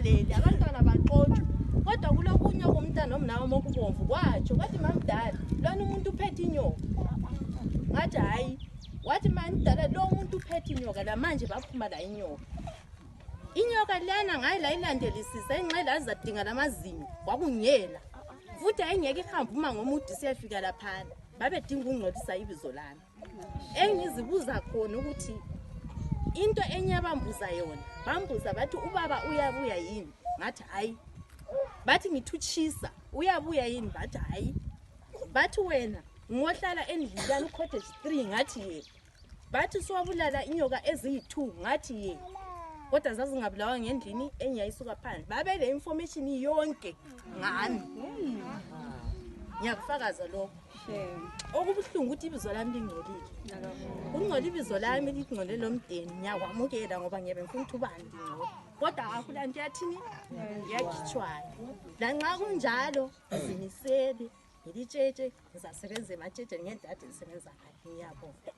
singalaleli abantwana baqotshwa kodwa kulokunye komntana omnawo mokubomvu kwatsho kwathi mamdala lona umuntu uphethe inyoka ngathi hayi wathi mamdala lo muntu uphethe inyoka la manje baphuma la inyoka lana ngayi la ilandelisisa enxela azadinga lamazinyo kwakunyela futhi ayingeke ihambe uma ngomude siyafika laphana babedinga ukungcolisa ibizo lami engizibuza khona ukuthi into enyabambuza yona bambuza bathi ubaba uyabuya yini ngathi hayi bathi ngithuchisa uyabuya yini bathi hayi bathi wena ngohlala endlini cottage 3 ngathi ye bathi siwabulala inyoka eziyi2 ngathi ye kodwa zazingabulawa ngendlini engiyayisuka phandle babe le information yonke ngami ngiyakufakaza lokho okubuhlungu ukuthi ibizo lami lingcolile ungcola ibizo lami lingcole lomdeni ngiyakwamukela ngoba ngiyabe ngifuna ukuthi ubani ngcola kodwa akula nto yathini yakhitshwayo lanxa kunjalo zimisele ngilitshetshe ngizasebenza ematshetshe ngendade ngisebenza ngayo ngiyabonga